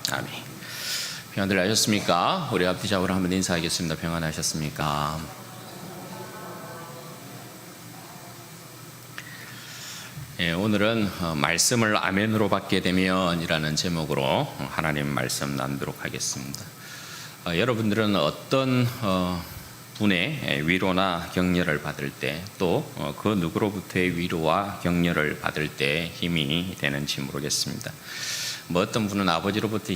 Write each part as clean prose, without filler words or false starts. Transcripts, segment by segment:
아멘. 평안들 하셨습니까? 우리 앞뒤 잡으러 한번 인사하겠습니다. 평안하셨습니까? 오늘은 말씀을 아멘으로 받게 되면 이라는 제목으로 하나님 말씀 나누도록 하겠습니다. 여러분들은 어떤 분의 위로나 격려를 받을 때, 또 그 누구로부터의 위로와 격려를 받을 때 힘이 되는지 모르겠습니다. 어떤 분은 아버지로부터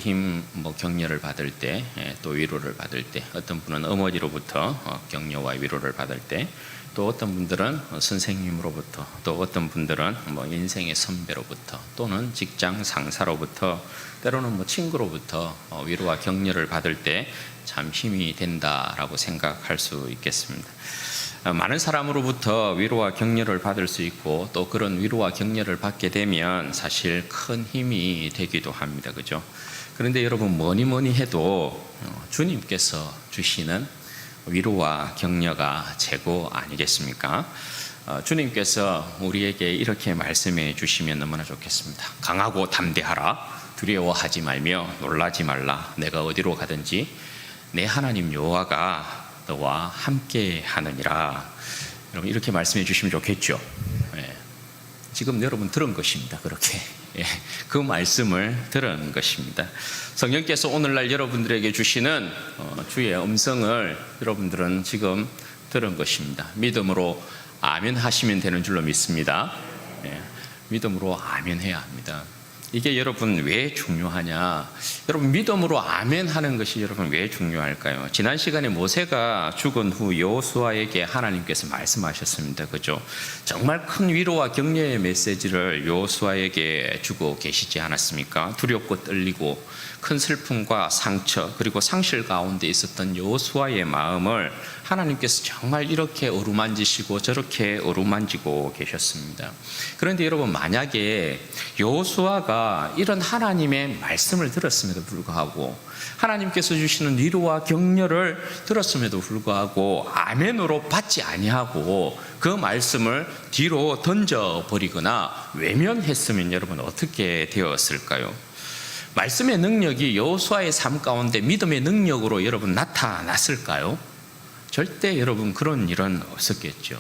격려를 받을 때, 또 위로를 받을 때, 어떤 분은 어머니로부터 격려와 위로를 받을 때, 또 어떤 분들은 선생님으로부터, 또 어떤 분들은 인생의 선배로부터, 또는 직장 상사로부터, 때로는 친구로부터 위로와 격려를 받을 때 참 힘이 된다라고 생각할 수 있겠습니다. 많은 사람으로부터 위로와 격려를 받을 수 있고, 또 그런 위로와 격려를 받게 되면 사실 큰 힘이 되기도 합니다. 그죠? 그런데 여러분, 뭐니 해도 주님께서 주시는 위로와 격려가 최고 아니겠습니까? 주님께서 우리에게 이렇게 말씀해 주시면 너무나 좋겠습니다. 강하고 담대하라. 두려워하지 말며 놀라지 말라. 내가 어디로 가든지 내 하나님 여호와가 너와 함께 하느니라. 여러분, 이렇게 말씀해 주시면 좋겠죠. 지금 여러분 들은 것입니다. 그렇게 그 말씀을 들은 것입니다. 성령께서 오늘날 여러분들에게 주시는 주의 음성을 여러분들은 지금 들은 것입니다. 믿음으로 아멘 하시면 되는 줄로 믿습니다. 믿음으로 아멘 해야 합니다. 이게 여러분 왜 중요하냐? 여러분, 믿음으로 아멘 하는 것이 여러분 왜 중요할까요? 지난 시간에 모세가 죽은 후 여호수아에게 하나님께서 말씀하셨습니다. 그죠? 정말 큰 위로와 격려의 메시지를 여호수아에게 주고 계시지 않았습니까? 두렵고 떨리고 큰 슬픔과 상처, 그리고 상실 가운데 있었던 여호수아의 마음을 하나님께서 정말 이렇게 어루만지시고 저렇게 어루만지고 계셨습니다. 그런데 여러분, 만약에 여호수아가 이런 하나님의 말씀을 들었음에도 불구하고, 하나님께서 주시는 위로와 격려를 들었음에도 불구하고 아멘으로 받지 아니하고 그 말씀을 뒤로 던져버리거나 외면했으면 여러분 어떻게 되었을까요? 말씀의 능력이 여호수아의 삶 가운데 믿음의 능력으로 여러분 나타났을까요? 절대 여러분 그런 일은 없었겠죠.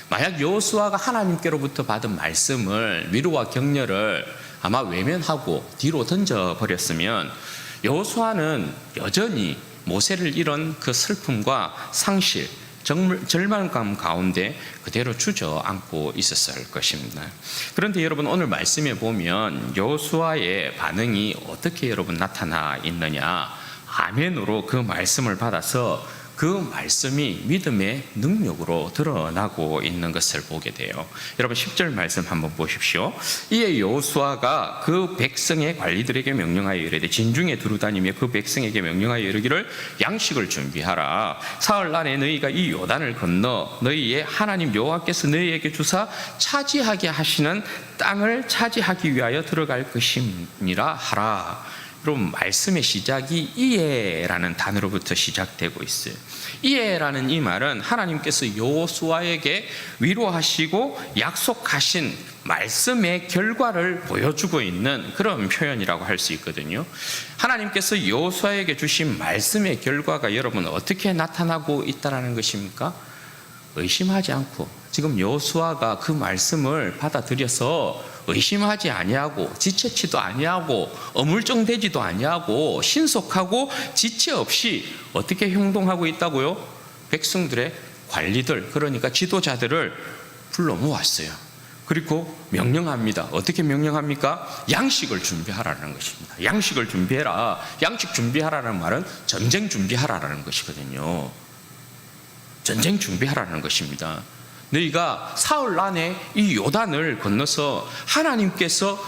만약 여호수아가 하나님께로부터 받은 말씀을, 위로와 격려를 아마 외면하고 뒤로 던져버렸으면 여호수아는 여전히 모세를 잃은 그 슬픔과 상실, 절망감 가운데 그대로 주저앉고 있었을 것입니다. 그런데 여러분, 오늘 말씀에 보면 여호수아의 반응이 어떻게 여러분 나타나 있느냐? 아멘으로 그 말씀을 받아서 그 말씀이 믿음의 능력으로 드러나고 있는 것을 보게 돼요. 여러분, 10절 말씀 한번 보십시오. 이에 여호수아가 그 백성의 관리들에게 명령하여 이르되, 진중에 두루다니며 그 백성에게 명령하여 이르기를, 양식을 준비하라. 사흘 안에 너희가 이 요단을 건너 너희의 하나님 여호와께서 너희에게 주사 차지하게 하시는 땅을 차지하기 위하여 들어갈 것임이라 하라. 여러분, 말씀의 시작이 이에라는 단어로부터 시작되고 있어요. 이에라는 이 말은 하나님께서 여호수아에게 위로하시고 약속하신 말씀의 결과를 보여주고 있는 그런 표현이라고 할 수 있거든요. 하나님께서 여호수아에게 주신 말씀의 결과가 여러분 어떻게 나타나고 있다는 것입니까? 의심하지 않고, 지금 여호수아가 그 말씀을 받아들여서 의심하지 아니하고, 지체치도 아니하고, 어물쩡대지도 아니하고, 신속하고 지체 없이 어떻게 행동하고 있다고요? 백성들의 관리들, 그러니까 지도자들을 불러 모았어요. 그리고 명령합니다. 어떻게 명령합니까? 양식을 준비하라는 것입니다. 양식을 준비해라. 양식 준비하라는 말은 전쟁 준비하라는 것이거든요. 전쟁 준비하라는 것입니다. 너희가 사흘 안에 이 요단을 건너서 하나님께서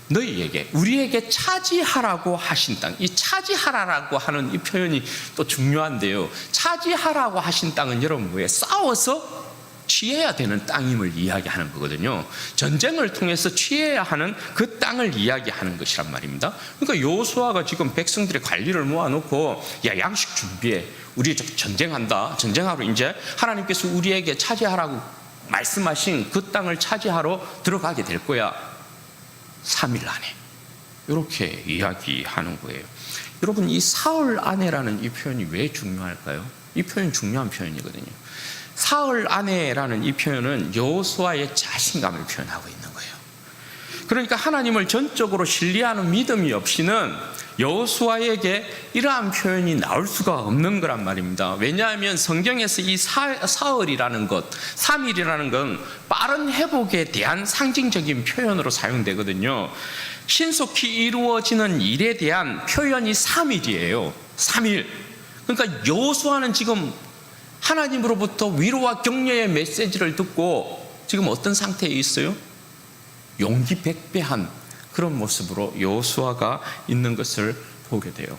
너희에게, 우리에게 차지하라고 하신 땅, 이 차지하라라고 하는 이 표현이 또 중요한데요. 차지하라고 하신 땅은 여러분 뭐예요? 싸워서 취해야 되는 땅임을 이야기하는 거거든요. 전쟁을 통해서 취해야 하는 그 땅을 이야기하는 것이란 말입니다. 그러니까 여호수아가 지금 백성들의 관리를 모아놓고, 야, 양식 준비해. 우리 전쟁한다. 전쟁하러 이제 하나님께서 우리에게 차지하라고 말씀하신 그 땅을 차지하러 들어가게 될 거야. 3일 안에. 이렇게 이야기하는 거예요. 여러분, 이 사흘 안에라는 이 표현이 왜 중요할까요? 이 표현 중요한 표현이거든요. 사흘 안에라는 이 표현은 여호수아의 자신감을 표현하고 있는 거예요. 그러니까 하나님을 전적으로 신뢰하는 믿음이 없이는 여호수아에게 이러한 표현이 나올 수가 없는 거란 말입니다. 왜냐하면 성경에서 이 사흘이라는 것, 3일이라는 건 빠른 회복에 대한 상징적인 표현으로 사용되거든요. 신속히 이루어지는 일에 대한 표현이 3일이에요. 3일. 그러니까 여호수아는 지금 하나님으로부터 위로와 격려의 메시지를 듣고 지금 어떤 상태에 있어요? 용기 백배한 그런 모습으로 여호수아가 있는 것을 보게 돼요.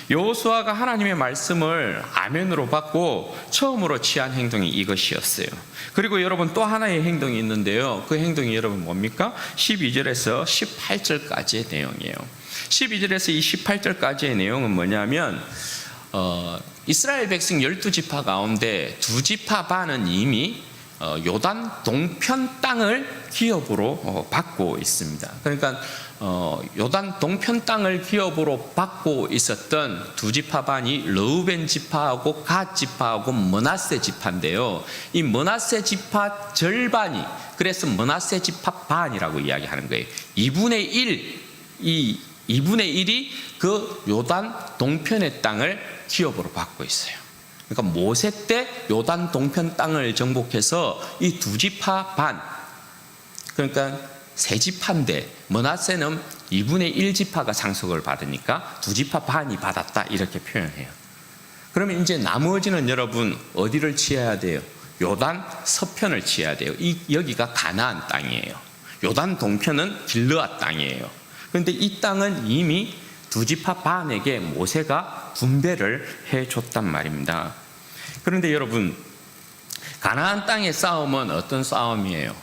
여호수아가 하나님의 말씀을 아멘으로 받고 처음으로 취한 행동이 이것이었어요. 그리고 여러분, 또 하나의 행동이 있는데요. 그 행동이 여러분 뭡니까? 12절에서 18절까지의 내용이에요. 12절에서 이 18절까지의 내용은 뭐냐면 이스라엘 백성 12지파 가운데 2지파 반은 이미 요단 동편 땅을 기업으로 받고 있습니다. 그러니까 요단 동편 땅을 기업으로 받고 있었던 2지파 반이 르우벤 지파하고 갓 지파하고 므낫세 지파인데요. 이 므낫세 지파 절반이, 그래서 므낫세 지파 반이라고 이야기하는 거예요. 2분의 1, 이 2분의 1이 그 요단 동편의 땅을 기업으로 받고 있어요. 그러니까 모세 때 요단 동편 땅을 정복해서 이 2지파 반, 그러니까 3지파인데 므낫세는 2분의 1지파가 상속을 받으니까 2지파 반이 받았다, 이렇게 표현해요. 그러면 이제 나머지는 여러분 어디를 취해야 돼요? 요단 서편을 취해야 돼요. 여기가 가나안 땅이에요. 요단 동편은 길르앗 땅이에요. 그런데 이 땅은 이미 2지파 반에게 모세가 분배를 해줬단 말입니다. 그런데 여러분, 가나안 땅의 싸움은 어떤 싸움이에요?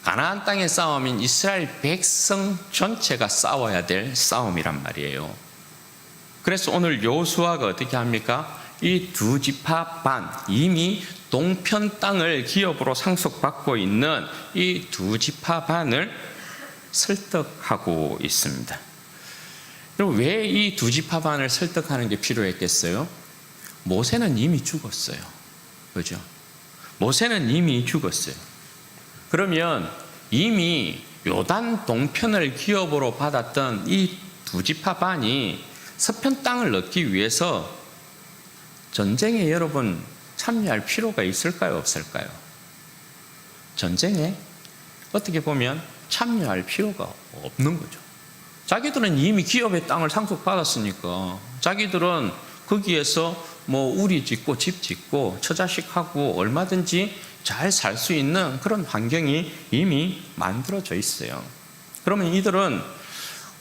가나안 땅의 싸움인 이스라엘 백성 전체가 싸워야 될 싸움이란 말이에요. 그래서 오늘 여호수아가 어떻게 합니까? 이 2지파 반, 이미 동편 땅을 기업으로 상속받고 있는 이 2지파 반을 설득하고 있습니다. 그럼 왜 이 2지파 반을 설득하는 게 필요했겠어요? 모세는 이미 죽었어요. 그죠? 모세는 이미 죽었어요. 그러면 이미 요단 동편을 기업으로 받았던 이 2지파 반이 서편 땅을 얻기 위해서 전쟁에 여러분 참여할 필요가 있을까요? 없을까요? 전쟁에 어떻게 보면 참여할 필요가 없는 거죠. 자기들은 이미 기업의 땅을 상속받았으니까 자기들은 거기에서 뭐 우리 짓고 집 짓고 처자식하고 얼마든지 잘 살 수 있는 그런 환경이 이미 만들어져 있어요. 그러면 이들은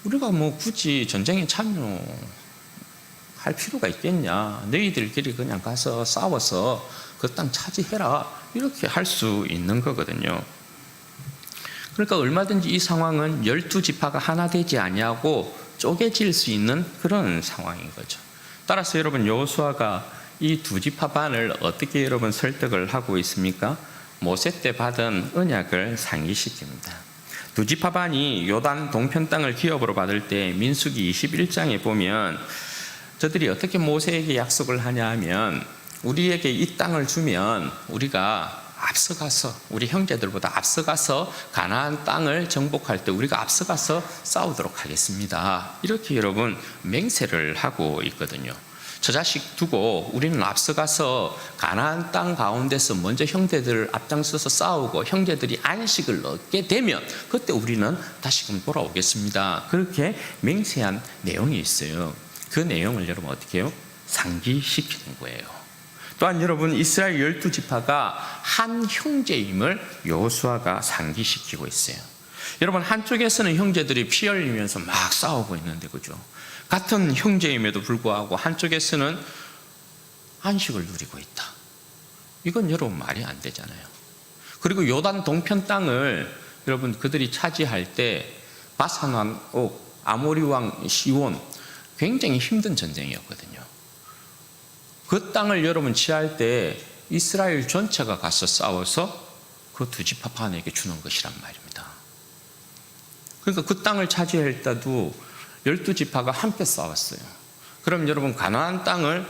우리가 뭐 굳이 전쟁에 참여할 필요가 있겠냐, 너희들끼리 그냥 가서 싸워서 그 땅 차지해라, 이렇게 할 수 있는 거거든요. 그러니까 얼마든지 이 상황은 12지파가 하나 되지 아니하고 쪼개질 수 있는 그런 상황인 거죠. 따라서 여러분, 여호수아가 이 2지파 반을 어떻게 여러분 설득을 하고 있습니까? 모세 때 받은 언약을 상기시킵니다. 2지파 반이 요단 동편 땅을 기업으로 받을 때 민수기 21장에 보면 저들이 어떻게 모세에게 약속을 하냐 하면, 우리에게 이 땅을 주면 우리가 앞서가서, 우리 형제들보다 앞서가서 가나안 땅을 정복할 때 우리가 앞서가서 싸우도록 하겠습니다, 이렇게 여러분 맹세를 하고 있거든요. 처자식 두고 우리는 앞서가서 가나안 땅 가운데서 먼저 형제들을 앞장서서 싸우고 형제들이 안식을 얻게 되면 그때 우리는 다시금 돌아오겠습니다, 그렇게 맹세한 내용이 있어요. 그 내용을 여러분 어떻게 해요? 상기시키는 거예요. 또한 여러분, 이스라엘 12지파가 한 형제임을 여호수아가 상기시키고 있어요. 여러분, 한쪽에서는 형제들이 피 흘리면서 막 싸우고 있는데, 그죠? 같은 형제임에도 불구하고 한쪽에서는 안식을 누리고 있다. 이건 여러분 말이 안 되잖아요. 그리고 요단 동편 땅을 여러분 그들이 차지할 때 바산 왕 옥, 아모리 왕 시온, 굉장히 힘든 전쟁이었거든요. 그 땅을 여러분 취할 때 이스라엘 전체가 가서 싸워서 그 2지파 반에게 주는 것이란 말입니다. 그러니까 그 땅을 차지할 때도 12지파가 함께 싸웠어요. 그럼 여러분 가나안 땅을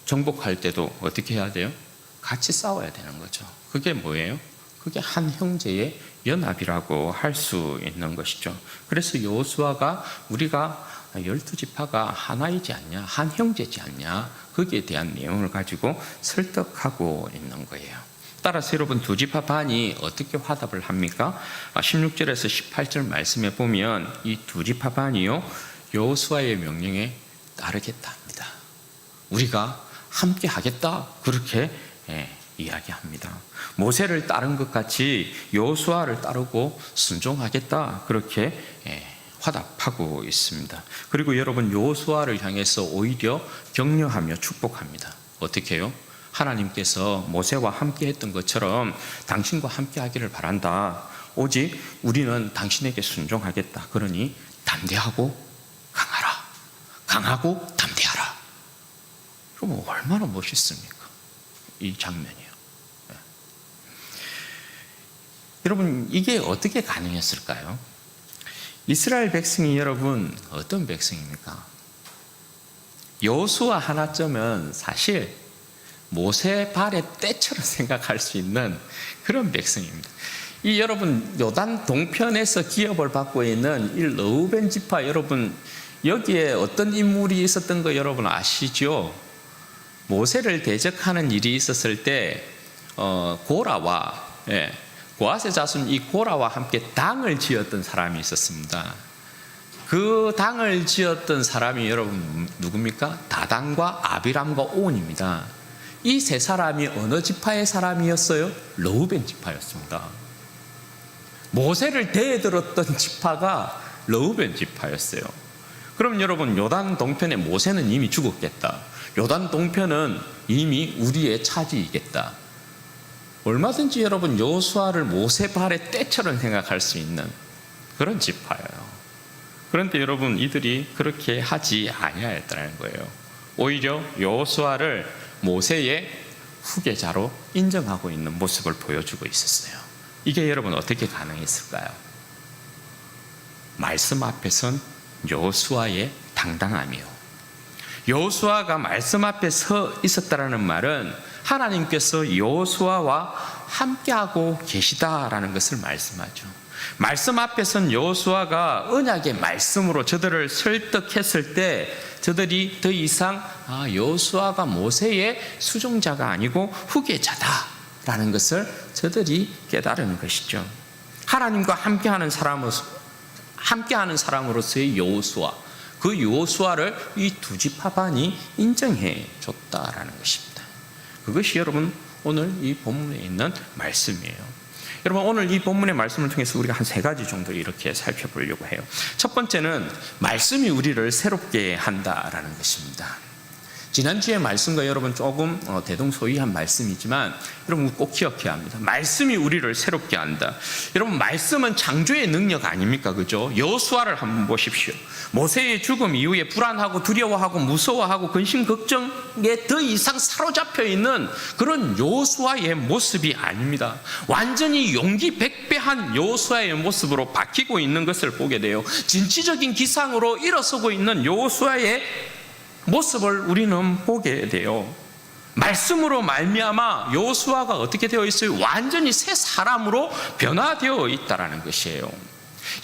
정복할 때도 어떻게 해야 돼요? 같이 싸워야 되는 거죠. 그게 뭐예요? 그게 한 형제의 연합이라고 할 수 있는 것이죠. 그래서 여호수아가 우리가 12지파가 하나이지 않냐, 한 형제지 않냐, 거기에 대한 내용을 가지고 설득하고 있는 거예요. 따라서 여러분 두 지파 반이 어떻게 화답을 합니까? 16절에서 18절 말씀에 보면 이 두 지파 반이요 여호수아의 명령에 따르겠다 합니다. 우리가 함께 하겠다 그렇게 이야기합니다. 모세를 따른 것 같이 여호수아를 따르고 순종하겠다 그렇게 화답하고 있습니다. 그리고 여러분 여호수아를 향해서 오히려 격려하며 축복합니다. 어떻게 해요? 하나님께서 모세와 함께 했던 것처럼 당신과 함께 하기를 바란다. 오직 우리는 당신에게 순종하겠다. 그러니 담대하고 강하라. 강하고 담대하라. 그럼 얼마나 멋있습니까? 이 장면이요. 네. 여러분 이게 어떻게 가능했을까요? 이스라엘 백성이 여러분 어떤 백성입니까? 여호수아 하나쯤은 사실 모세 발의 때처럼 생각할 수 있는 그런 백성입니다. 이 여러분 요단 동편에서 기업을 받고 있는 이 르우벤 지파 여러분 여기에 어떤 인물이 있었던 거 여러분 아시죠? 모세를 대적하는 일이 있었을 때 고라와 고앗의 자손 이 고라와 함께 당을 지었던 사람이 있었습니다. 그 당을 지었던 사람이 여러분 누굽니까? 다단과 아비람과 온입니다. 이 세 사람이 어느 지파의 사람이었어요? 르우벤 지파였습니다. 모세를 대들었던 지파가 르우벤 지파였어요. 그럼 여러분 요단 동편에 모세는 이미 죽었겠다. 요단 동편은 이미 우리의 차지이겠다. 얼마든지 여러분 여호수아를 모세 발의 때처럼 생각할 수 있는 그런 지파예요. 그런데 여러분 이들이 그렇게 하지 아니하였다는 거예요. 오히려 여호수아를 모세의 후계자로 인정하고 있는 모습을 보여주고 있었어요. 이게 여러분 어떻게 가능했을까요? 말씀 앞에 선 여호수아의 당당함이요. 여호수아가 말씀 앞에 서 있었다라는 말은 하나님께서 여호수아와 함께하고 계시다라는 것을 말씀하죠. 말씀 앞에 선 여호수아가 언약의 말씀으로 저들을 설득했을 때 저들이 더 이상 여호수아가 모세의 수종자가 아니고 후계자다라는 것을 저들이 깨달은 것이죠. 하나님과 함께하는 사람으로서의 여호수아, 그 여호수아를 이 두 지파 반이 인정해 줬다라는 것입니다. 그것이 여러분 오늘 이 본문에 있는 말씀이에요. 여러분 오늘 이 본문의 말씀을 통해서 우리가 한 3가지 정도 이렇게 살펴보려고 해요. 첫 번째는 말씀이 우리를 새롭게 한다라는 것입니다. 지난주의 말씀과 여러분 조금 대동소이한 말씀이지만 여러분 꼭 기억해야 합니다. 말씀이 우리를 새롭게 한다. 여러분 말씀은 창조의 능력 아닙니까? 그죠? 여호수아를 한번 보십시오. 모세의 죽음 이후에 불안하고 두려워하고 무서워하고 근심 걱정에 더 이상 사로잡혀 있는 그런 여호수아의 모습이 아닙니다. 완전히 용기 백배한 여호수아의 모습으로 바뀌고 있는 것을 보게 돼요. 진취적인 기상으로 일어서고 있는 여호수아의 모습을 우리는 보게 돼요. 말씀으로 말미암아 여호수아가 어떻게 되어 있어요? 완전히 새 사람으로 변화되어 있다라는 것이에요.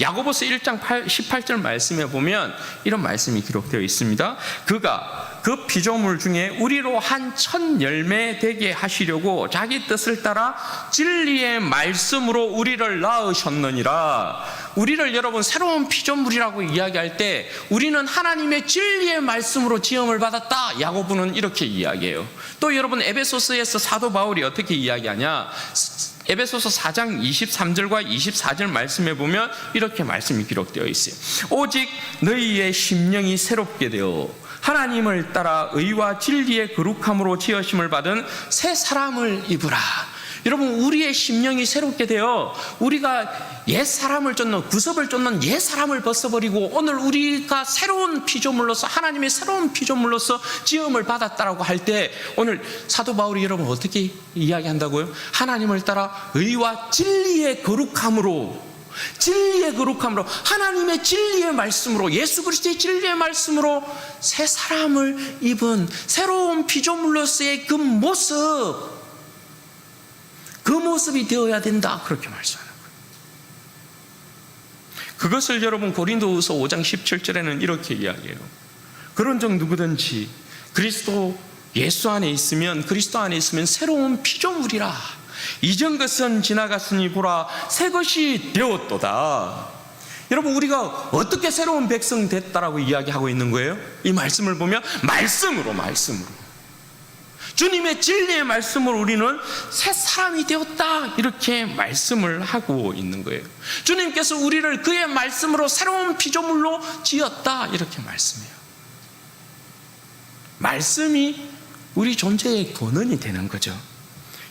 야고보서 1장 18절 말씀에 보면 이런 말씀이 기록되어 있습니다. 그가 그 피조물 중에 우리로 한 첫 열매 되게 하시려고 자기 뜻을 따라 진리의 말씀으로 우리를 낳으셨느니라. 우리를 여러분 새로운 피조물이라고 이야기할 때 우리는 하나님의 진리의 말씀으로 지음을 받았다. 야고보는 이렇게 이야기해요. 또 여러분 에베소서에서 사도 바울이 어떻게 이야기하냐? 에베소서 4장 23절과 24절 말씀에 보면 이렇게 말씀이 기록되어 있어요. 오직 너희의 심령이 새롭게 되어 하나님을 따라 의와 진리의 거룩함으로 지으심을 받은 새 사람을 입으라. 여러분 우리의 심령이 새롭게 되어 우리가 옛 사람을 쫓는 구습을 쫓는 옛 사람을 벗어버리고 오늘 우리가 새로운 피조물로서 하나님의 새로운 피조물로서 지음을 받았다라고 할 때 오늘 사도 바울이 여러분 어떻게 이야기한다고요? 하나님을 따라 의와 진리의 거룩함으로 진리의 거룩함으로, 하나님의 진리의 말씀으로, 예수 그리스도의 진리의 말씀으로 새 사람을 입은 새로운 피조물로서의 그 모습이 되어야 된다, 그렇게 말씀하는 거예요. 그것을 여러분 고린도후서 5장 17절에는 이렇게 이야기해요. 그런즉 누구든지 그리스도 예수 안에 있으면, 그리스도 안에 있으면 새로운 피조물이라. 이전 것은 지나갔으니 보라 새 것이 되었도다. 여러분, 우리가 어떻게 새로운 백성 됐다라고 이야기하고 있는 거예요? 이 말씀을 보면 말씀으로 주님의 진리의 말씀으로 우리는 새 사람이 되었다, 이렇게 말씀을 하고 있는 거예요. 주님께서 우리를 그의 말씀으로 새로운 피조물로 지었다, 이렇게 말씀해요. 말씀이 우리 존재의 근원이 되는 거죠.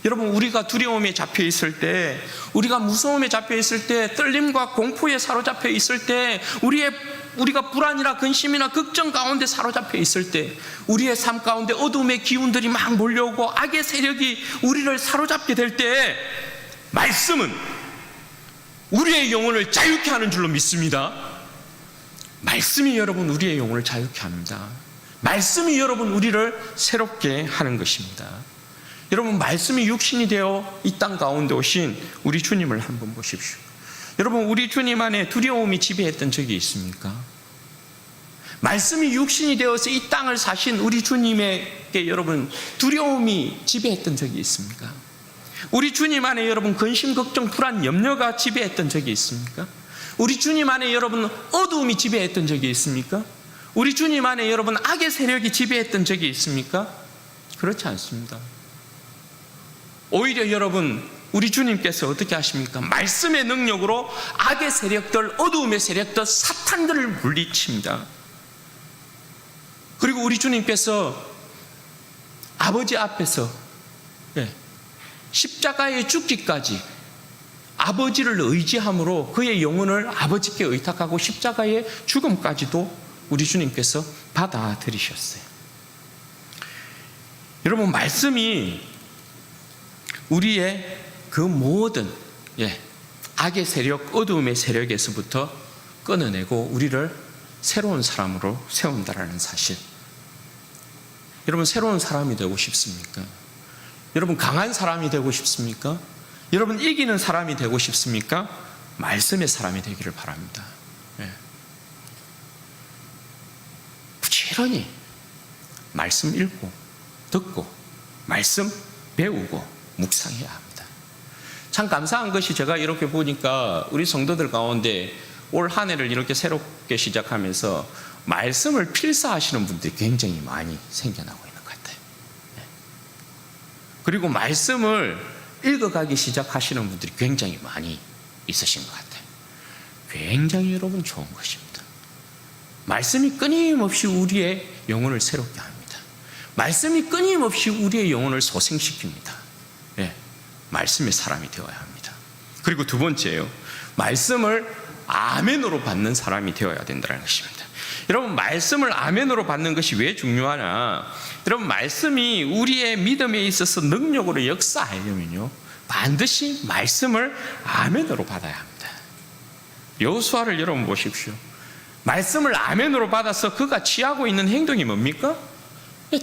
여러분, 우리가 두려움에 잡혀 있을 때, 우리가 무서움에 잡혀 있을 때, 떨림과 공포에 사로잡혀 있을 때, 우리가 불안이나 근심이나 걱정 가운데 사로잡혀 있을 때, 우리의 삶 가운데 어둠의 기운들이 막 몰려오고 악의 세력이 우리를 사로잡게 될 때, 말씀은 우리의 영혼을 자유케 하는 줄로 믿습니다. 말씀이 여러분 우리의 영혼을 자유케 합니다. 말씀이 여러분 우리를 새롭게 하는 것입니다. 여러분, 말씀이 육신이 되어 이 땅 가운데 오신 우리 주님을 한번 보십시오. 여러분, 우리 주님 안에 두려움이 지배했던 적이 있습니까? 말씀이 육신이 되어서 이 땅을 사신 우리 주님에게 여러분 두려움이 지배했던 적이 있습니까? 우리 주님 안에 여러분 근심, 걱정, 불안, 염려가 지배했던 적이 있습니까? 우리 주님 안에 여러분 어두움이 지배했던 적이 있습니까? 우리 주님 안에 여러분 악의 세력이 지배했던 적이 있습니까? 그렇지 않습니다. 오히려 여러분, 우리 주님께서 어떻게 하십니까? 말씀의 능력으로 악의 세력들, 어두움의 세력들, 사탄들을 물리칩니다. 그리고 우리 주님께서 아버지 앞에서 십자가에 죽기까지 아버지를 의지함으로 그의 영혼을 아버지께 의탁하고 십자가의 죽음까지도 우리 주님께서 받아들이셨어요. 여러분, 말씀이 우리의 그 모든 악의 세력, 어두움의 세력에서부터 끊어내고 우리를 새로운 사람으로 세운다라는 사실. 여러분, 새로운 사람이 되고 싶습니까? 여러분, 강한 사람이 되고 싶습니까? 여러분, 이기는 사람이 되고 싶습니까? 말씀의 사람이 되기를 바랍니다. 부지런히 말씀 읽고 듣고 말씀 배우고 묵상해야 합니다. 참 감사한 것이, 제가 이렇게 보니까 우리 성도들 가운데 올 한 해를 이렇게 새롭게 시작하면서 말씀을 필사하시는 분들이 굉장히 많이 생겨나고 있는 것 같아요. 그리고 말씀을 읽어가기 시작하시는 분들이 굉장히 많이 있으신 것 같아요. 굉장히 여러분 좋은 것입니다. 말씀이 끊임없이 우리의 영혼을 새롭게 합니다. 말씀이 끊임없이 우리의 영혼을 소생시킵니다. 말씀의 사람이 되어야 합니다. 그리고 두 번째요, 말씀을 아멘으로 받는 사람이 되어야 된다는 것입니다. 여러분, 말씀을 아멘으로 받는 것이 왜 중요하냐? 여러분, 말씀이 우리의 믿음에 있어서 능력으로 역사하려면요, 반드시 말씀을 아멘으로 받아야 합니다. 여호수아를 여러분 보십시오. 말씀을 아멘으로 받아서 그가 취하고 있는 행동이 뭡니까?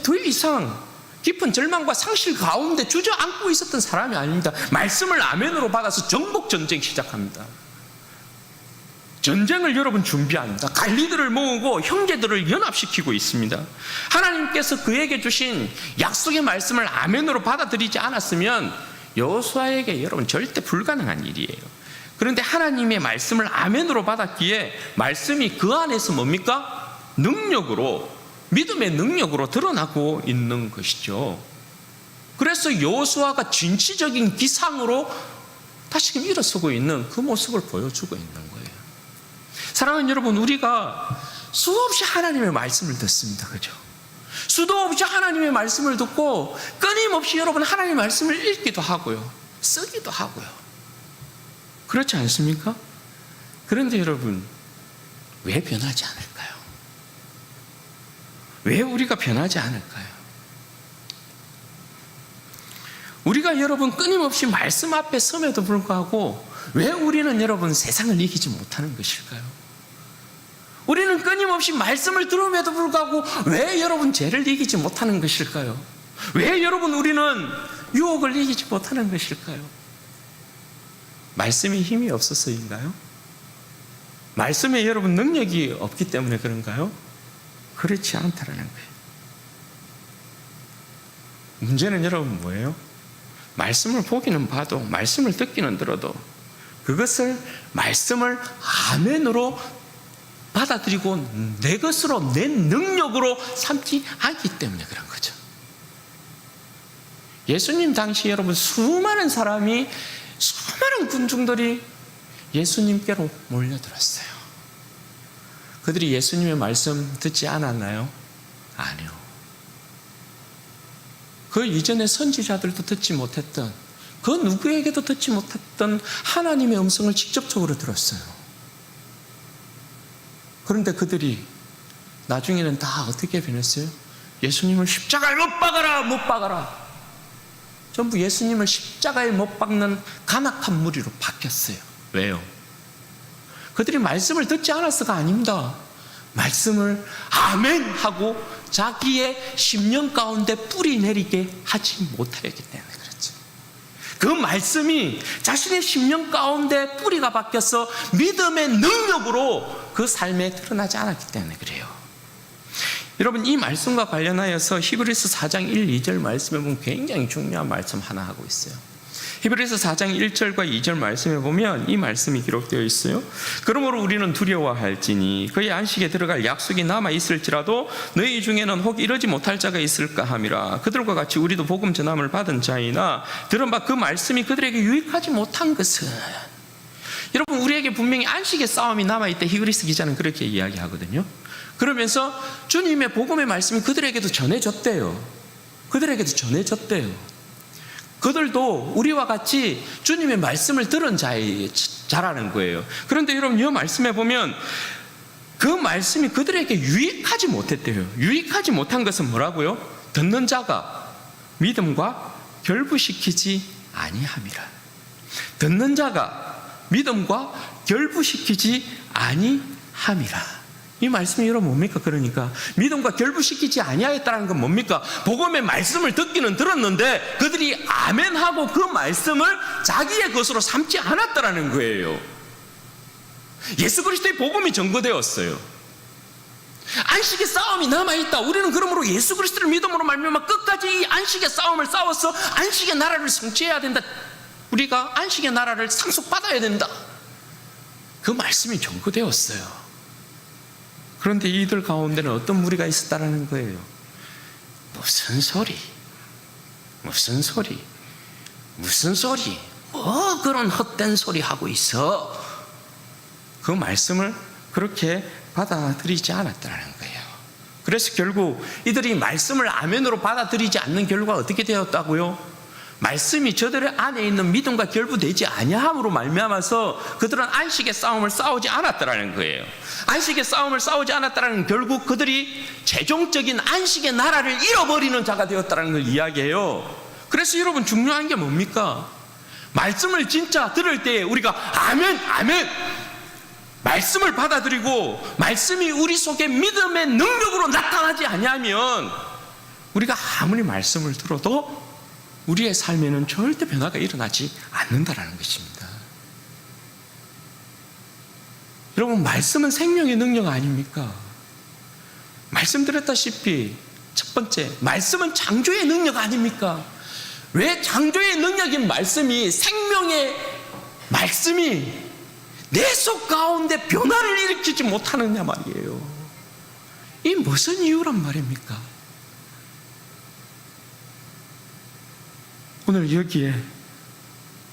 더 이상 깊은 절망과 상실 가운데 주저앉고 있었던 사람이 아닙니다. 말씀을 아멘으로 받아서 정복 전쟁 시작합니다. 전쟁을 여러분 준비합니다. 관리들을 모으고 형제들을 연합시키고 있습니다. 하나님께서 그에게 주신 약속의 말씀을 아멘으로 받아들이지 않았으면 여호수아에게 여러분 절대 불가능한 일이에요. 그런데 하나님의 말씀을 아멘으로 받았기에 말씀이 그 안에서 뭡니까? 능력으로, 믿음의 능력으로 드러나고 있는 것이죠. 그래서 여호수아가 진취적인 기상으로 다시금 일어서고 있는 그 모습을 보여주고 있는 거예요. 사랑하는 여러분, 우리가 수없이 하나님의 말씀을 듣습니다. 그죠? 수도 없이 하나님의 말씀을 듣고 끊임없이 여러분 하나님의 말씀을 읽기도 하고요, 쓰기도 하고요. 그렇지 않습니까? 그런데 여러분, 왜 변하지 않을까요? 왜 우리가 변하지 않을까요? 우리가 여러분 끊임없이 말씀 앞에 섬에도 불구하고 왜 우리는 여러분 세상을 이기지 못하는 것일까요? 우리는 끊임없이 말씀을 들음에도 불구하고 왜 여러분 죄를 이기지 못하는 것일까요? 왜 여러분 우리는 유혹을 이기지 못하는 것일까요? 말씀에 힘이 없어서인가요? 말씀에 여러분 능력이 없기 때문에 그런가요? 그렇지 않다라는 거예요. 문제는 여러분 뭐예요? 말씀을 보기는 봐도 말씀을 듣기는 들어도 그것을 말씀을 아멘으로 받아들이고 내 것으로 내 능력으로 삼지 않기 때문에 그런 거죠. 예수님 당시 여러분 수많은 사람이 수많은 군중들이 예수님께로 몰려들었어요. 그들이 예수님의 말씀 듣지 않았나요? 아니요. 그 이전에 선지자들도 듣지 못했던, 그 누구에게도 듣지 못했던 하나님의 음성을 직접적으로 들었어요. 그런데 그들이 나중에는 다 어떻게 변했어요? 예수님을 십자가에 못 박아라, 못 박아라. 전부 예수님을 십자가에 못 박는 간악한 무리로 바뀌었어요. 왜요? 그들이 말씀을 듣지 않았어가 아닙니다. 말씀을 아멘 하고 자기의 심령 가운데 뿌리 내리게 하지 못하였기 때문에 그렇죠. 그 말씀이 자신의 심령 가운데 뿌리가 박혀서 믿음의 능력으로 그 삶에 드러나지 않았기 때문에 그래요. 여러분 이 말씀과 관련하여서 히브리서 4장 1, 2절 말씀에 보면 굉장히 중요한 말씀 하나 하고 있어요. 히브리서 4장 1절과 2절 말씀에 보면 이 말씀이 기록되어 있어요. 그러므로 우리는 두려워할지니 그의 안식에 들어갈 약속이 남아있을지라도 너희 중에는 혹 이러지 못할 자가 있을까 함이라. 그들과 같이 우리도 복음 전함을 받은 자이나 들은 바 그 말씀이 그들에게 유익하지 못한 것은, 여러분 우리에게 분명히 안식의 싸움이 남아있다. 히브리서 기자는 그렇게 이야기하거든요. 그러면서 주님의 복음의 말씀이 그들에게도 전해졌대요. 그들에게도 전해졌대요. 그들도 우리와 같이 주님의 말씀을 들은 자라는 거예요. 그런데 여러분 이 말씀에 보면 그 말씀이 그들에게 유익하지 못했대요. 유익하지 못한 것은 뭐라고요? 듣는 자가 믿음과 결부시키지 아니함이라. 듣는 자가 믿음과 결부시키지 아니함이라. 이 말씀이 여러분 뭡니까? 그러니까 믿음과 결부시키지 아니하였다는 건 뭡니까? 복음의 말씀을 듣기는 들었는데 그들이 아멘하고 그 말씀을 자기의 것으로 삼지 않았다는 거예요. 예수 그리스도의 복음이 전거되었어요. 안식의 싸움이 남아있다. 우리는 그러므로 예수 그리스도를 믿음으로 말미암아 끝까지 이 안식의 싸움을 싸워서 안식의 나라를 성취해야 된다. 우리가 안식의 나라를 상속받아야 된다. 그 말씀이 전거되었어요. 그런데 이들 가운데는 어떤 무리가 있었다는 거예요. 무슨 소리? 무슨 소리? 무슨 소리? 뭐 그런 헛된 소리 하고 있어? 그 말씀을 그렇게 받아들이지 않았다는 거예요. 그래서 결국 이들이 말씀을 아멘으로 받아들이지 않는 결과가 어떻게 되었다고요? 말씀이 저들의 안에 있는 믿음과 결부되지 아니함으로 말미암아서 그들은 안식의 싸움을 싸우지 않았다는 거예요. 안식의 싸움을 싸우지 않았다는 결국 그들이 최종적인 안식의 나라를 잃어버리는 자가 되었다는 걸 이야기해요. 그래서 여러분 중요한 게 뭡니까? 말씀을 진짜 들을 때 우리가 아멘 아멘 말씀을 받아들이고 말씀이 우리 속에 믿음의 능력으로 나타나지 아니하면 우리가 아무리 말씀을 들어도 우리의 삶에는 절대 변화가 일어나지 않는다는 것입니다. 여러분 말씀은 생명의 능력 아닙니까? 말씀드렸다시피 첫 번째 말씀은 창조의 능력 아닙니까? 왜 창조의 능력인 말씀이 생명의 말씀이 내 속 가운데 변화를 일으키지 못하느냐 말이에요. 이 무슨 이유란 말입니까? 오늘 여기에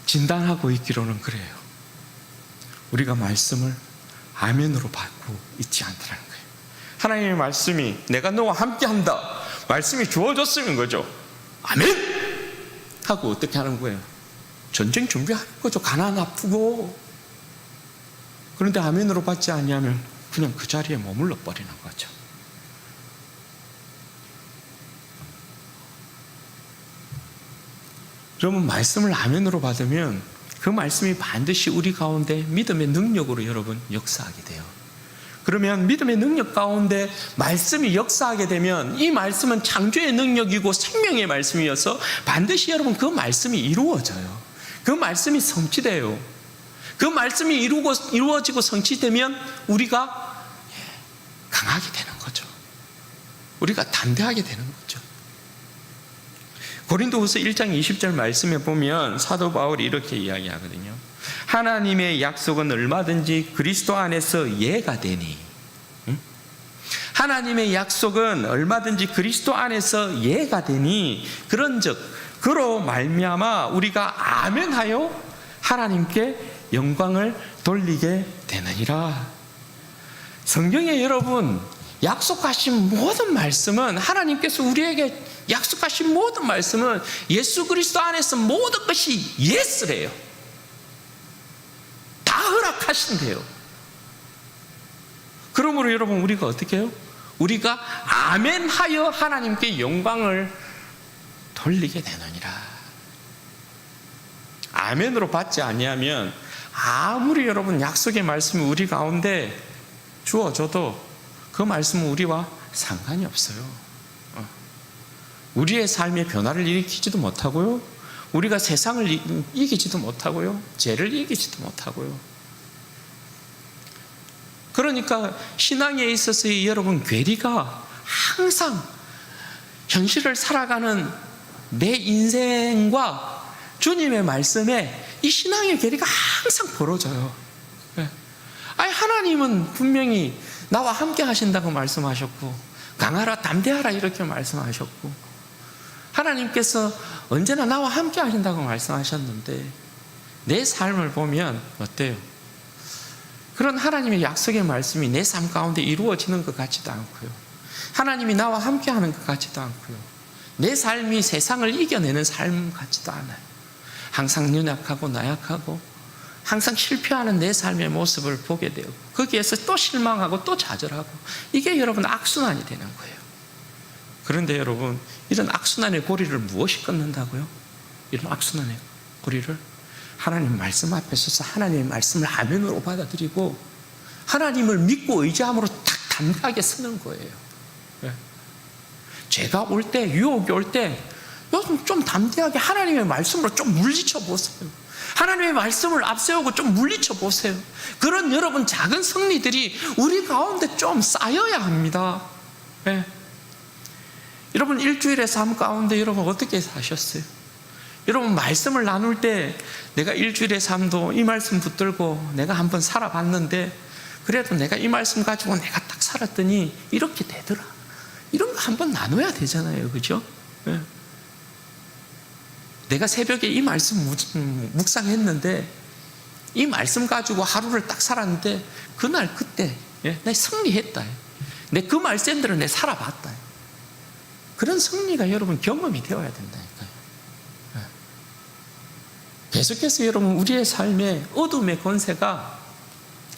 진단하고 있기로는 그래요. 우리가 말씀을 아멘으로 받고 있지 않다는 거예요. 하나님의 말씀이 내가 너와 함께한다 말씀이 주어졌으면 거죠. 아멘! 하고 어떻게 하는 거예요? 전쟁 준비하는 거죠. 가난 아프고. 그런데 아멘으로 받지 아니하면 그냥 그 자리에 머물러 버리는 거죠. 여러분 말씀을 아멘으로 받으면 그 말씀이 반드시 우리 가운데 믿음의 능력으로 여러분 역사하게 돼요. 그러면 믿음의 능력 가운데 말씀이 역사하게 되면 이 말씀은 창조의 능력이고 생명의 말씀이어서 반드시 여러분 그 말씀이 이루어져요. 그 말씀이 성취돼요. 그 말씀이 이루어지고 성취되면 우리가 강하게 되는 거죠. 우리가 담대하게 되는 거죠. 고린도후서 1장 20절 말씀에 보면 사도 바울이 이렇게 이야기하거든요. 하나님의 약속은 얼마든지 그리스도 안에서 예가 되니, 하나님의 약속은 얼마든지 그리스도 안에서 예가 되니, 그런즉 그로 말미암아 우리가 아멘하여 하나님께 영광을 돌리게 되느니라. 성경에 여러분 약속하신 모든 말씀은, 하나님께서 우리에게 약속하신 모든 말씀은 예수 그리스도 안에서 모든 것이 예스래요. 다 허락하신대요. 그러므로 여러분 우리가 어떻게 해요? 우리가 아멘하여 하나님께 영광을 돌리게 되느니라. 아멘으로 받지 아니하면 아무리 여러분 약속의 말씀이 우리 가운데 주어져도 그 말씀은 우리와 상관이 없어요. 우리의 삶의 변화를 일으키지도 못하고요, 우리가 세상을 이기지도 못하고요, 죄를 이기지도 못하고요. 그러니까 신앙에 있어서의 여러분 괴리가 항상 현실을 살아가는 내 인생과 주님의 말씀에 이 신앙의 괴리가 항상 벌어져요. 아니, 하나님은 분명히 나와 함께 하신다고 말씀하셨고, 강하라 담대하라 이렇게 말씀하셨고, 하나님께서 언제나 나와 함께 하신다고 말씀하셨는데 내 삶을 보면 어때요? 그런 하나님의 약속의 말씀이 내 삶 가운데 이루어지는 것 같지도 않고요, 하나님이 나와 함께 하는 것 같지도 않고요, 내 삶이 세상을 이겨내는 삶 같지도 않아요. 항상 연약하고 나약하고 항상 실패하는 내 삶의 모습을 보게 되고, 거기에서 또 실망하고 또 좌절하고, 이게 여러분 악순환이 되는 거예요. 그런데 여러분, 이런 악순환의 고리를 무엇이 끊는다고요? 이런 악순환의 고리를 하나님 말씀 앞에 서서 하나님의 말씀을 아멘으로 받아들이고 하나님을 믿고 의지함으로 딱 담대하게 서는 거예요. 죄가 올 때, 유혹이 올 때 좀 담대하게 하나님의 말씀으로 좀 물리쳐 보세요. 하나님의 말씀을 앞세우고 좀 물리쳐 보세요. 그런 여러분 작은 승리들이 우리 가운데 좀 쌓여야 합니다. 여러분 일주일의 삶 가운데 여러분 어떻게 사셨어요? 여러분 말씀을 나눌 때 내가 일주일의 삶도 이 말씀 붙들고 내가 한번 살아봤는데 그래도 내가 이 말씀 가지고 내가 딱 살았더니 이렇게 되더라, 이런 거 한번 나눠야 되잖아요. 그죠? 내가 새벽에 이 말씀 묵상했는데 이 말씀 가지고 하루를 딱 살았는데 그날 그때 내가 승리했다, 내 그 말씀대로 내가 살아봤다, 그런 승리가 여러분 경험이 되어야 된다니까요. 계속해서 여러분 우리의 삶에 어둠의 권세가,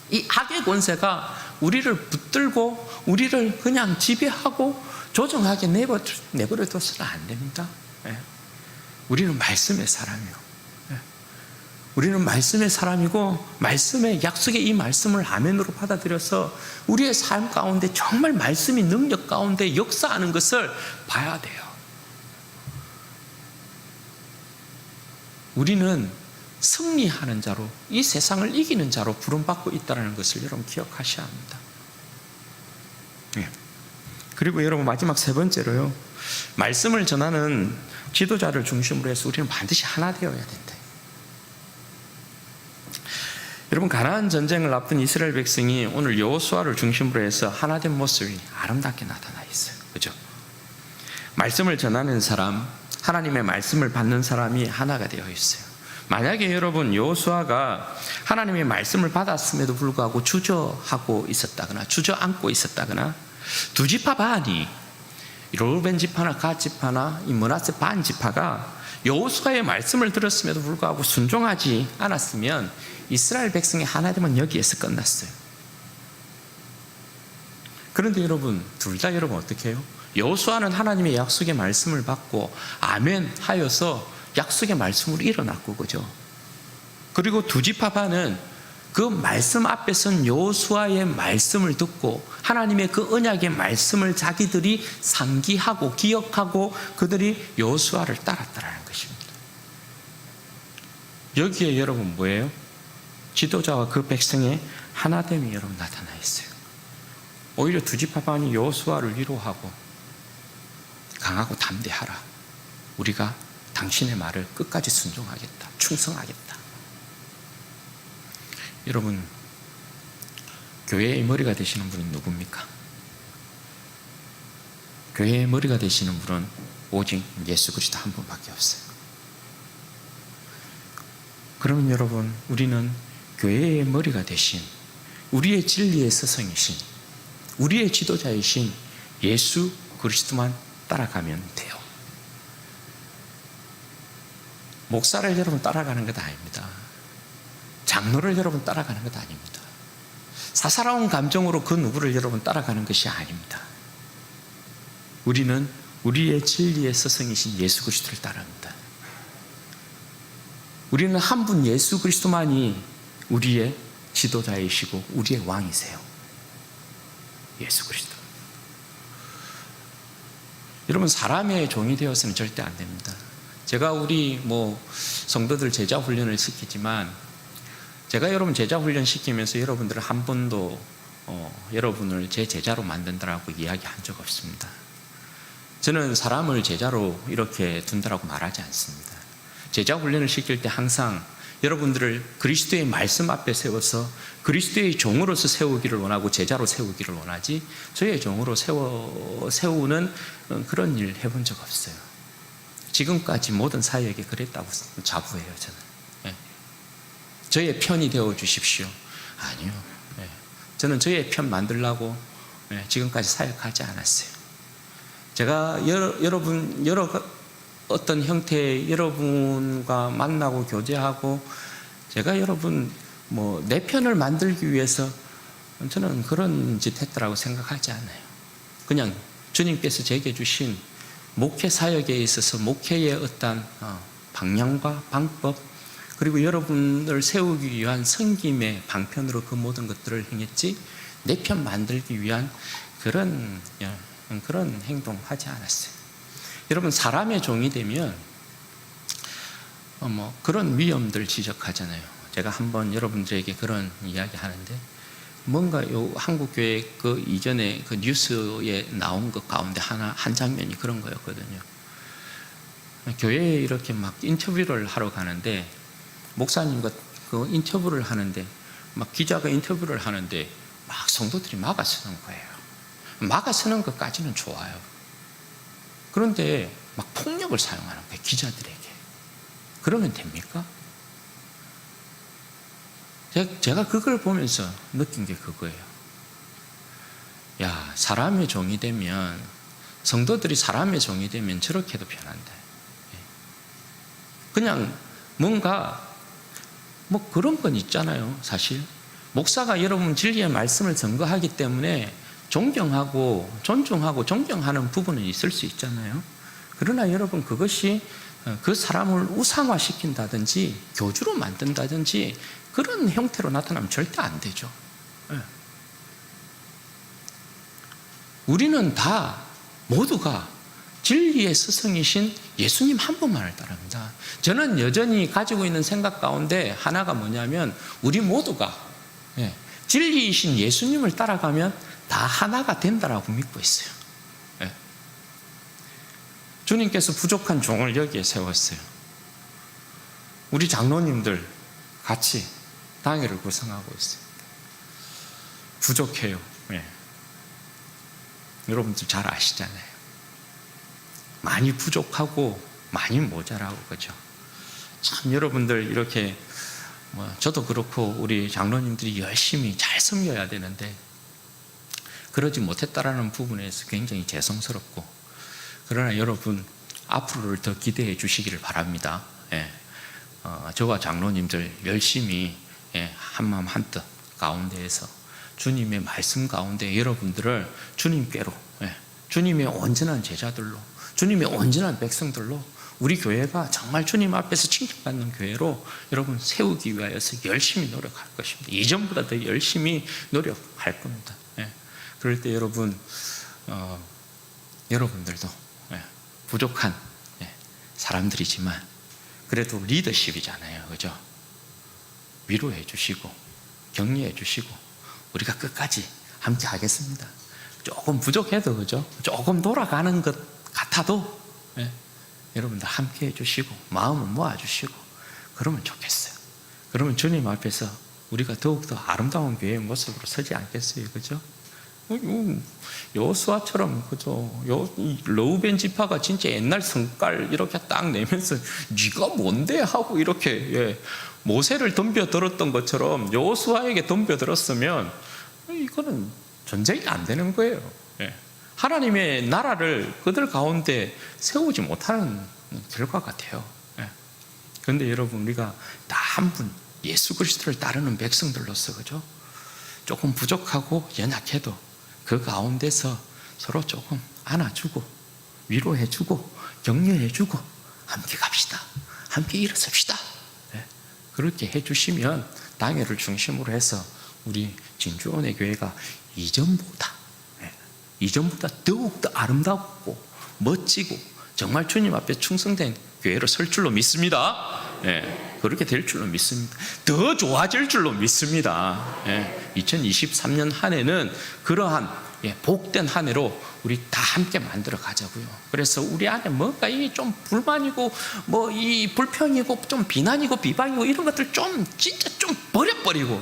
이 악의 권세가 우리를 붙들고 우리를 그냥 지배하고 조종하게 내버려 둬서는 안 됩니다. 우리는 말씀의 사람이요, 우리는 말씀의 사람이고 말씀의 약속의 이 말씀을 아멘으로 받아들여서 우리의 삶 가운데 정말 말씀이 능력 가운데 역사하는 것을 봐야 돼요. 우리는 승리하는 자로, 이 세상을 이기는 자로 부름받고 있다는 것을 여러분 기억하셔야 합니다. 그리고 여러분 마지막 세 번째로요, 말씀을 전하는 지도자를 중심으로 해서 우리는 반드시 하나 되어야 된다. 여러분 가나안 전쟁을 앞둔 이스라엘 백성이 오늘 여호수아를 중심으로 해서 하나된 모습이 아름답게 나타나 있어요. 그죠? 말씀을 전하는 사람, 하나님의 말씀을 받는 사람이 하나가 되어 있어요. 만약에 여러분 여호수아가 하나님의 말씀을 받았음에도 불구하고 주저하고 있었다거나 주저앉고 있었다거나, 두 지파 반이, 르우벤 지파나 갓 지파나 이 므낫세 반 지파가 여호수아의 말씀을 들었음에도 불구하고 순종하지 않았으면 이스라엘 백성이 하나 되면 여기에서 끝났어요. 그런데 여러분 둘 다 여러분 어떻게 해요? 여호수아는 하나님의 약속의 말씀을 받고 아멘 하여서 약속의 말씀으로 일어났고, 그죠? 그리고 두 지파 반은 그 말씀 앞에 선 여호수아의 말씀을 듣고 하나님의 그 언약의 말씀을 자기들이 상기하고 기억하고 그들이 여호수아를 따랐다라는 것입니다. 여기에 여러분 뭐예요? 지도자와 그 백성의 하나됨이 여러분 나타나 있어요. 오히려 두 지파 반이 여호수아를 위로하고 강하고 담대하라. 우리가 당신의 말을 끝까지 순종하겠다. 충성하겠다. 여러분, 교회의 머리가 되시는 분이 누굽니까? 교회의 머리가 되시는 분은 오직 예수 그리스도 한 분밖에 없어요. 그러면 여러분, 우리는 교회의 머리가 되신, 우리의 진리의 스승이신, 우리의 지도자이신 예수 그리스도만 따라가면 돼요. 목사를 여러분 따라가는 것 아닙니다. 장로를 여러분 따라가는 것 아닙니다. 사사로운 감정으로 그 누구를 여러분 따라가는 것이 아닙니다. 우리는 우리의 진리의 스승이신 예수 그리스도를 따라합니다. 우리는 한 분 예수 그리스도만이 우리의 지도자이시고 우리의 왕이세요. 예수 그리스도. 여러분, 사람의 종이 되어서는 절대 안 됩니다. 제가 우리 성도들 제자 훈련을 시키지만 제가 여러분 제자 훈련 시키면서 여러분들을 한 번도 여러분을 제 제자로 만든다라고 이야기한 적 없습니다. 저는 사람을 제자로 이렇게 둔다라고 말하지 않습니다. 제자 훈련을 시킬 때 항상 여러분들을 그리스도의 말씀 앞에 세워서 그리스도의 종으로서 세우기를 원하고 제자로 세우기를 원하지 저의 종으로 세우는 그런 일 해본 적 없어요. 지금까지 모든 사역에 그랬다고 자부해요. 저는. 저의 편이 되어 주십시오. 아니요. 저는 저의 편 만들려고 지금까지 사역하지 않았어요. 제가 여러 어떤 형태의 여러분과 만나고 교제하고 제가 여러분 내 편을 만들기 위해서 저는 그런 짓 했다라고 생각하지 않아요. 그냥 주님께서 제게 주신 목회 사역에 있어서 목회의 어떤 방향과 방법 그리고 여러분을 세우기 위한 섬김의 방편으로 그 모든 것들을 행했지 내 편 만들기 위한 그런 행동하지 않았어요. 여러분, 사람의 종이 되면 그런 위험들 지적하잖아요. 제가 한번 여러분들에게 그런 이야기 하는데 뭔가 한국교회 그 이전에 그 뉴스에 나온 것 가운데 한 장면이 그런 거였거든요. 교회에 이렇게 막 인터뷰를 하러 가는데 목사님과 그 인터뷰를 하는데 막 기자가 인터뷰를 하는데 막 성도들이 막아서는 거예요. 막아서는 것까지는 좋아요. 그런데 막 폭력을 사용하는 거예요. 기자들에게. 그러면 됩니까? 제가 그걸 보면서 느낀 게 그거예요. 야, 사람의 종이 되면 성도들이 사람의 종이 되면 저렇게도 변한다. 그냥 뭔가 그런 건 있잖아요. 사실 목사가 여러분 진리의 말씀을 증거하기 때문에 존경하고 존중하고 존경하는 부분은 있을 수 있잖아요. 그러나 여러분 그것이 그 사람을 우상화시킨다든지 교주로 만든다든지 그런 형태로 나타나면 절대 안 되죠. 우리는 다 모두가 진리의 스승이신 예수님 한 분만을 따릅니다. 저는 여전히 가지고 있는 생각 가운데 하나가 뭐냐면 우리 모두가 진리이신 예수님을 따라가면 다 하나가 된다라고 믿고 있어요. 주님께서 부족한 종을 여기에 세웠어요. 우리 장로님들 같이 당회를 구성하고 있어요. 부족해요. 여러분들 잘 아시잖아요. 많이 부족하고 많이 모자라고 그죠. 참 여러분들 이렇게 저도 그렇고 우리 장로님들이 열심히 잘 섬겨야 되는데 그러지 못했다라는 부분에서 굉장히 죄송스럽고 그러나 여러분 앞으로를 더 기대해 주시기를 바랍니다. 저와 장로님들 열심히 한마음 한뜻 가운데에서 주님의 말씀 가운데 여러분들을 주님께로 주님의 온전한 제자들로 주님의 온전한 백성들로 우리 교회가 정말 주님 앞에서 칭찬받는 교회로 여러분 세우기 위하여서 열심히 노력할 것입니다. 이전보다 더 열심히 노력할 겁니다. 예. 그럴 때 여러분 여러분들도 부족한 사람들이지만 그래도 리더십이잖아요, 그죠? 위로해 주시고 격려해 주시고 우리가 끝까지 함께 하겠습니다. 조금 부족해도, 그죠? 조금 돌아가는 것 같아도 여러분들 함께 해주시고 마음을 모아주시고 그러면 좋겠어요. 그러면 주님 앞에서 우리가 더욱더 아름다운 교회의 모습으로 서지 않겠어요, 그죠? 여호수아처럼, 그죠? 르우벤 지파가 진짜 옛날 성깔 이렇게 딱 내면서 네가 뭔데 하고 이렇게 모세를 덤벼들었던 것처럼 여호수아에게 덤벼들었으면 이거는 전쟁이 안 되는 거예요. 하나님의 나라를 그들 가운데 세우지 못하는 결과 같아요. 그런데 여러분, 우리가 다 한 분 예수 그리스도를 따르는 백성들로서, 그죠? 조금 부족하고 연약해도 그 가운데서 서로 조금 안아주고 위로해주고 격려해주고 함께 갑시다, 함께 일어섭시다. 그렇게 해주시면 당회를 중심으로 해서 우리 진주원의 교회가 이전보다 더욱더 아름답고 멋지고 정말 주님 앞에 충성된 교회로 설 줄로 믿습니다. 그렇게 될 줄로 믿습니다. 더 좋아질 줄로 믿습니다. 2023년 한 해는 그러한 복된 한 해로 우리 다 함께 만들어 가자고요. 그래서 우리 안에 뭔가 이게 좀 불만이고 뭐 이 불평이고 좀 비난이고 비방이고 이런 것들 좀 진짜 좀 버려버리고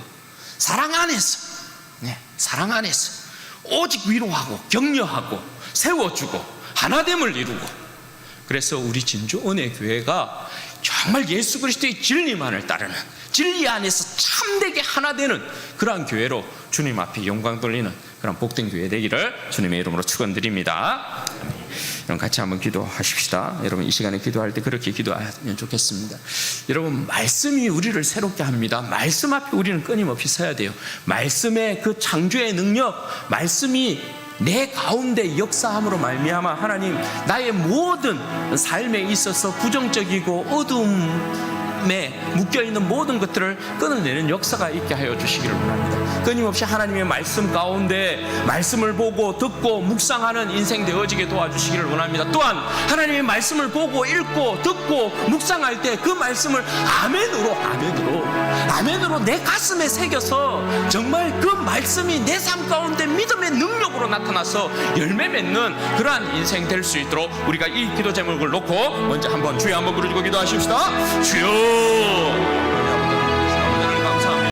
사랑 안에서 오직 위로하고 격려하고 세워주고 하나됨을 이루고, 그래서 우리 진주은혜 교회가 정말 예수 그리스도의 진리만을 따르는, 진리 안에서 참되게 하나 되는 그러한 교회로 주님 앞에 영광 돌리는 그런 복된 교회 되기를 주님의 이름으로 축원드립니다. 여러분 같이 한번 기도하십시다. 여러분 이 시간에 기도할 때 그렇게 기도하면 좋겠습니다. 여러분, 말씀이 우리를 새롭게 합니다. 말씀 앞에 우리는 끊임없이 서야 돼요. 말씀의 그 창조의 능력, 말씀이 내 가운데 역사함으로 말미암아 하나님 나의 모든 삶에 있어서 부정적이고 어둠에 묶여있는 모든 것들을 끊어내는 역사가 있게 하여 주시기를 원합니다. 끊임없이 하나님의 말씀 가운데 말씀을 보고 듣고 묵상하는 인생 되어지게 도와주시기를 원합니다. 또한 하나님의 말씀을 보고 읽고 듣고 묵상할 때 그 말씀을 아멘으로 내 가슴에 새겨서 정말 그 말씀이 내 삶 가운데 믿음의 능력으로 나타나서 열매 맺는 그러한 인생 될 수 있도록 우리가 이 기도 제목을 놓고 먼저 한번 주여 한번 부르짖고 기도하십시다. 주여